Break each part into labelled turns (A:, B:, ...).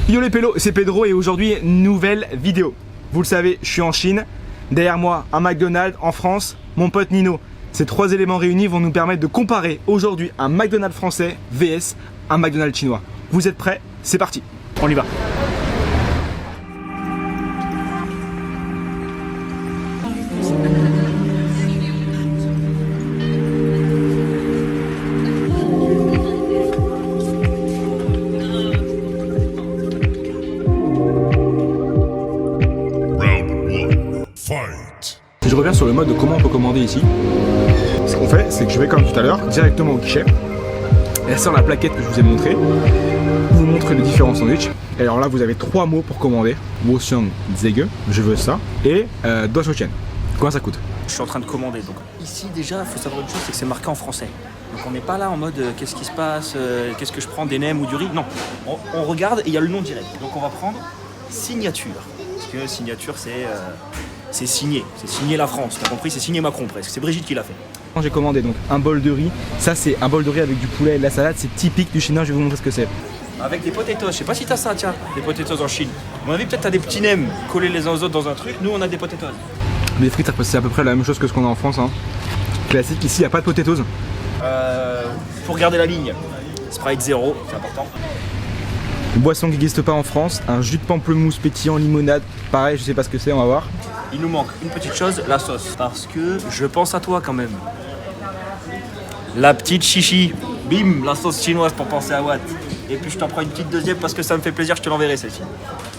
A: Yo les pélos, c'est Pedro et aujourd'hui nouvelle vidéo. Vous le savez, je suis en Chine. Derrière moi, un McDonald's en France, mon pote Nino. Ces trois éléments réunis vont nous permettre de comparer aujourd'hui un McDonald's français vs un McDonald's chinois. Vous êtes prêts? C'est parti. On y va. Si je reviens sur le mode de comment on peut commander ici, ce qu'on fait, c'est que je vais comme tout à l'heure directement au guichet. Et là, sur la plaquette que je vous ai montré, vous montrez les différents sandwichs. Et alors là, vous avez trois mots pour commander: Woxiang Zege, je veux ça, et Doshouchen. Combien ça coûte?
B: Je suis en train de commander. Donc ici déjà, il faut savoir une chose, c'est que c'est marqué en français. Donc on n'est pas là en mode qu'est-ce qui se passe, qu'est-ce que je prends, des nems ou du riz. Non, on regarde et il y a le nom direct. Donc on va prendre signature. Parce que signature, c'est signé la France, t'as compris, c'est signé Macron presque, c'est Brigitte qui l'a fait.
A: J'ai commandé donc un bol de riz, ça c'est un bol de riz avec du poulet et de la salade, c'est typique du chinois, je vais vous montrer ce que c'est.
B: Avec des potatoes, je sais pas si t'as ça, tiens, des potatoes en Chine. À mon avis, peut-être t'as des petits nems collés les uns aux autres dans un truc, nous on a des potatoes.
A: Les frites, c'est à peu près la même chose que ce qu'on a en France, hein. Classique, ici il n'y a pas de potatoes.
B: Pour garder la ligne, Sprite 0, c'est important.
A: Une boisson qui n'existe pas en France, un jus de pamplemousse pétillant limonade, pareil, je sais pas ce que c'est, on va voir.
B: Il nous manque une petite chose, la sauce. Parce que je pense à toi quand même. La petite chichi. Bim, la sauce chinoise pour penser à Watt. Et puis je t'en prends une petite deuxième parce que ça me fait plaisir, je te l'enverrai celle-ci.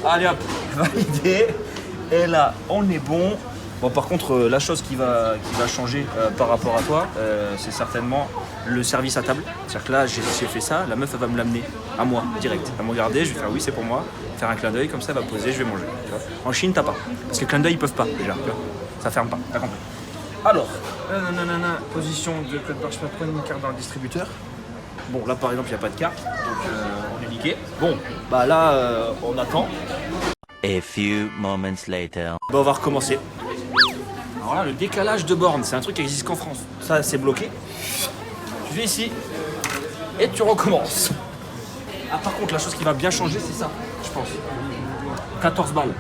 B: Allez hop, validé. Et là, on est bon. Bon, par contre, la chose qui va changer par rapport à toi, c'est certainement le service à table. C'est-à-dire que là, j'ai fait ça, la meuf, elle va me l'amener à moi, direct. Elle va me regarder, je vais faire oui, c'est pour moi, faire un clin d'œil, comme ça, elle va poser, je vais manger. Tu vois. En Chine, t'as pas. Parce que clin d'œil, ils peuvent pas, déjà. Tu vois. Ça ferme pas, t'as compris. Alors, position de code barre, je peux prendre une carte dans le distributeur. Bon, là, par exemple, il n'y a pas de carte, donc on est niqué. Bon, bah là, on attend.
C: A few moments later.
B: Bah, on va recommencer. Alors là, le décalage de borne, c'est un truc qui existe qu'en France. Ça, c'est bloqué. Tu viens ici et tu recommences. Ah, par contre, la chose qui va bien changer, c'est ça, je pense. 14 balles.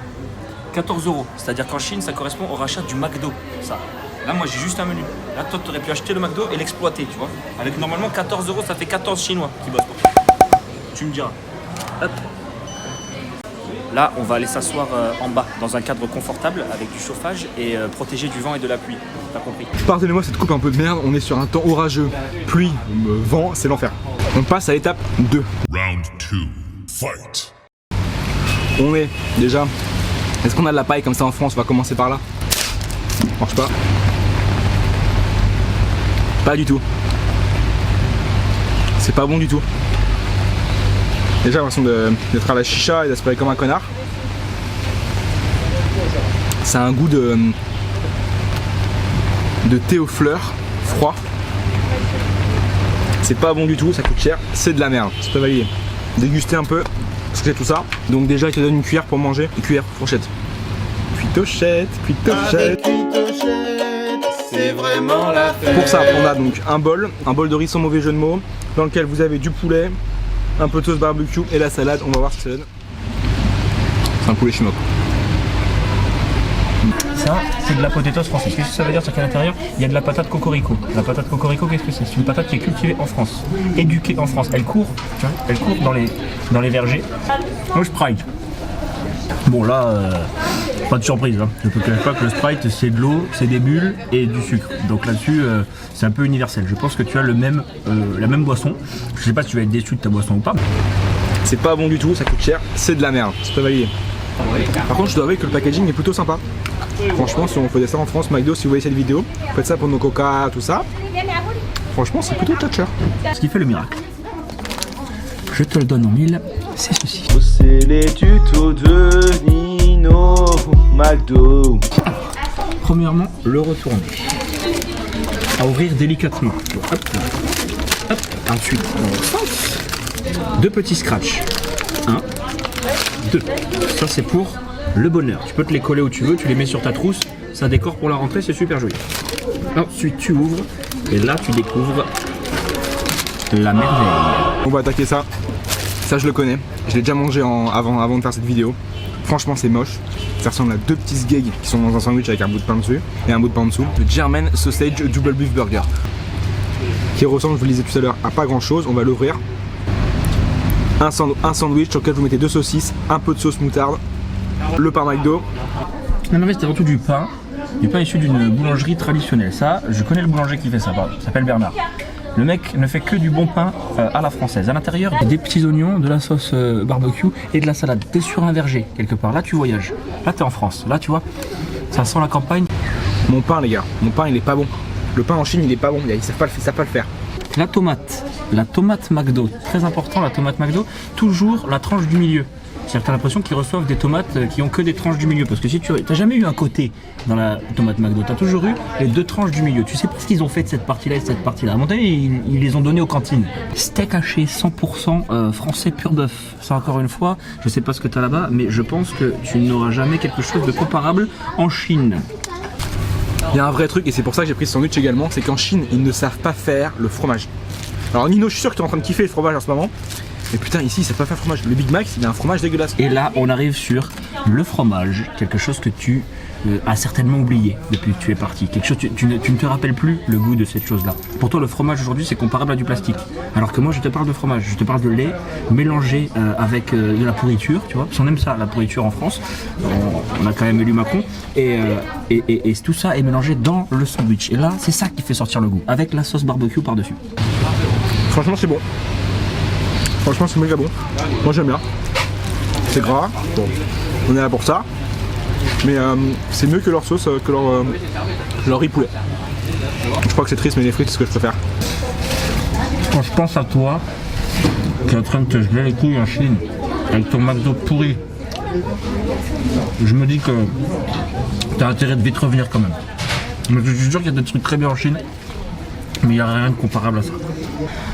B: 14 €. C'est-à-dire qu'en Chine, ça correspond au rachat du McDo, ça. Là, moi, j'ai juste un menu. Là, toi, tu aurais pu acheter le McDo et l'exploiter, tu vois. Avec normalement 14 €, ça fait 14 Chinois qui bossent pour toi. Tu me diras. Hop. Là, on va aller s'asseoir en bas, dans un cadre confortable, avec du chauffage et protégé du vent et de la pluie. T'as compris?
A: Pardonnez-moi cette coupe un peu de merde, on est sur un temps orageux. Pluie, vent, c'est l'enfer. On passe à l'étape 2.
D: Round 2. Fight.
A: On est déjà... Est-ce qu'on a de la paille comme ça en France? On va commencer par là. Marche pas. Pas du tout. C'est pas bon du tout. Déjà l'impression d'être à la chicha et d'aspirer comme un connard. Ça a un goût de thé aux fleurs, froid. C'est pas bon du tout, ça coûte cher, c'est de la merde, c'est pas validé. Déguster un peu, parce que c'est tout ça. Donc déjà il te donne une cuillère pour manger, une cuillère fourchette. Cuitochette, cuitochette.
B: C'est vraiment la fête.
A: Pour ça, on a donc un bol de riz sans mauvais jeu de mots, dans lequel vous avez du poulet, un peu de sauce barbecue et la salade, on va voir ce que ça donne. C'est un poulet chinois.
B: Ça, c'est de la potatoes française. Qu'est-ce que ça veut dire? C'est qu'à l'intérieur, il y a de la patate cocorico. La patate cocorico, qu'est-ce que c'est? C'est une patate qui est cultivée en France, éduquée en France. Elle court, tu vois, elle court dans les vergers. Au Sprite. Bon là, pas de surprise, hein. Je ne te cache pas que le Sprite, c'est de l'eau, c'est des bulles et du sucre. Donc là-dessus, c'est un peu universel. Je pense que tu as la même boisson. Je sais pas si tu vas être déçu de ta boisson ou pas.
A: C'est pas bon du tout, ça coûte cher, c'est de la merde, c'est pas validé. Par contre, je dois avouer que le packaging est plutôt sympa. Franchement, si on faisait ça en France, McDo, si vous voyez cette vidéo, faites ça pour nos coca, tout ça. Franchement, c'est plutôt tchatcher.
B: Ce qui fait le miracle. Je te le donne en mille, c'est ceci.
A: C'est les tutos de Nino McDo.
B: Premièrement, le retourner. À ouvrir délicatement. Hop, hop. Ensuite, dans le sens. 2 petits scratchs. 1, 2. Ça, c'est pour le bonheur. Tu peux te les coller où tu veux, tu les mets sur ta trousse. Ça décore pour la rentrée, c'est super joli. Ensuite, tu ouvres. Et là, tu découvres la merveille.
A: On va attaquer ça. Ça je le connais, je l'ai déjà mangé avant de faire cette vidéo. Franchement c'est moche. Ça ressemble à deux petits sgegs qui sont dans un sandwich avec un bout de pain dessus et un bout de pain en dessous. Le German Sausage Double Beef Burger. Qui ressemble, je vous le disais tout à l'heure, à pas grand chose. On va l'ouvrir. Un sandwich sur lequel vous mettez 2 saucisses, un peu de sauce moutarde, le pain McDo.
E: Non, mais c'était avant tout du pain issu d'une boulangerie traditionnelle. Ça, je connais le boulanger qui fait ça, il s'appelle Bernard. Le mec ne fait que du bon pain à la française. À l'intérieur, des petits oignons, de la sauce barbecue et de la salade. T'es sur un verger, quelque part. Là, tu voyages. Là, t'es en France. Là, tu vois, ça sent la campagne.
A: Mon pain, les gars, mon pain, il est pas bon. Le pain en Chine, il est pas bon. Ils savent pas le faire.
E: La tomate McDo. Très important, la tomate McDo. Toujours la tranche du milieu. C'est-à-dire que tu as l'impression qu'ils reçoivent des tomates qui ont que des tranches du milieu. Parce que si tu n'as jamais eu un côté dans la tomate McDo, tu as toujours eu les 2 tranches du milieu. Tu sais pas ce qu'ils ont fait de cette partie-là et de cette partie-là. À mon avis, ils les ont donnés aux cantines. Steak haché 100% français pur bœuf. Ça encore une fois, je sais pas ce que tu as là-bas, mais je pense que tu n'auras jamais quelque chose de comparable en Chine.
A: Il y a un vrai truc et c'est pour ça que j'ai pris ce sandwich également, c'est qu'en Chine, ils ne savent pas faire le fromage. Alors Nino, je suis sûr que tu es en train de kiffer le fromage en ce moment. Mais putain, ici, ils savent pas faire fromage. Le Big Mac, il a un fromage dégueulasse.
E: Et là, on arrive sur le fromage, quelque chose que tu as certainement oublié depuis que tu es parti. Quelque chose, tu ne te rappelles plus le goût de cette chose-là. Pour toi, le fromage aujourd'hui, c'est comparable à du plastique. Alors que moi, je te parle de fromage, je te parle de lait mélangé avec de la pourriture, tu vois. Parce qu'on aime ça, la pourriture en France. On a quand même élu Macron. Et tout ça est mélangé dans le sandwich. Et là, c'est ça qui fait sortir le goût, avec la sauce barbecue par-dessus.
A: Franchement, c'est bon. Franchement, c'est méga bon. Moi, j'aime bien. C'est gras. Bon, on est là pour ça. Mais c'est mieux que leur sauce, que leur riz poulet. Je crois que c'est triste, mais les frites, c'est ce que je préfère.
E: Quand je pense à toi, qui est en train de te geler les couilles en Chine, avec ton McDo pourri, je me dis que t'as intérêt de vite revenir quand même. Mais je suis sûr qu'il y a des trucs très bien en Chine, mais il n'y a rien de comparable à ça.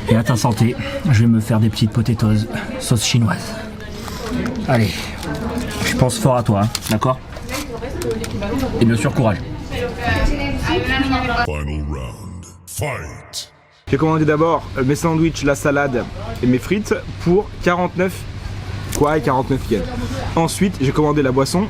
E: Et à ta santé, je vais me faire des petites potatoes sauce chinoise. Allez, je pense fort à toi, hein, d'accord? Et bien sûr, courage.
D: Final round. Fight.
A: J'ai commandé d'abord mes sandwichs, la salade et mes frites pour 49 yens. Ensuite, j'ai commandé la boisson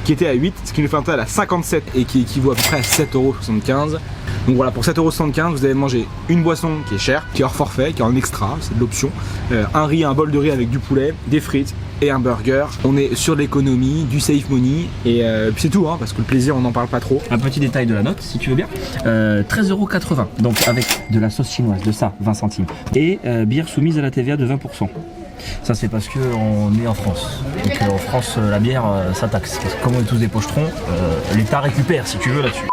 A: qui était à 8, ce qui nous fait un total à 57 et qui équivaut à peu près à 7,75 €. Donc voilà, pour 7,75 €, vous allez manger une boisson qui est chère, qui est hors forfait, qui est en extra, c'est de l'option, un bol de riz avec du poulet, des frites et un burger. On est sur l'économie, du safe money et puis c'est tout, hein, parce que le plaisir on n'en parle pas trop.
E: Un petit détail de la note, si tu veux bien, 13,80 €, donc avec de la sauce chinoise, de ça, 20 centimes, et bière soumise à la TVA de 20%. Ça c'est parce qu'on est en France. Donc en France, la bière, ça taxe. Parce que comme on est tous des pochetrons, l'État récupère, si tu veux, là-dessus.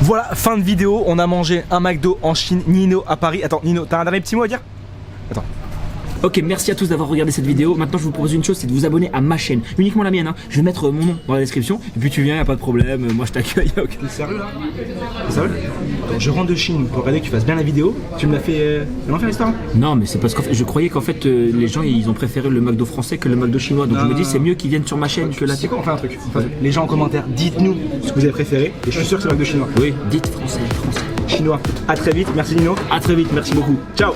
A: Voilà, fin de vidéo, on a mangé un McDo en Chine, Nino à Paris. Attends, Nino, t'as un dernier petit mot à dire? Attends.
E: Ok, merci à tous d'avoir regardé cette vidéo. Maintenant, je vous propose une chose, c'est de vous abonner à ma chaîne, uniquement la mienne, hein. Je vais mettre mon nom dans la description, et puis tu viens, y a pas de problème, moi je t'accueille. Okay.
A: T'es sérieux là? T'es sérieux? Quand je rentre de Chine pour regarder que tu fasses bien la vidéo, tu me l'as fait l'histoire?
E: Non, mais c'est parce qu'en fait, je croyais qu'en fait, les gens, ils ont préféré le McDo français que le McDo chinois, donc je me dis, c'est mieux qu'ils viennent sur ma chaîne que là.
A: C'est quoi, on fait un truc. Les gens en commentaire, dites-nous ce que vous avez préféré, et je suis sûr que c'est le McDo chinois.
E: Oui, dites français.
A: Chinois. À très vite, merci Nino.
E: À très vite, merci beaucoup.
A: Ciao.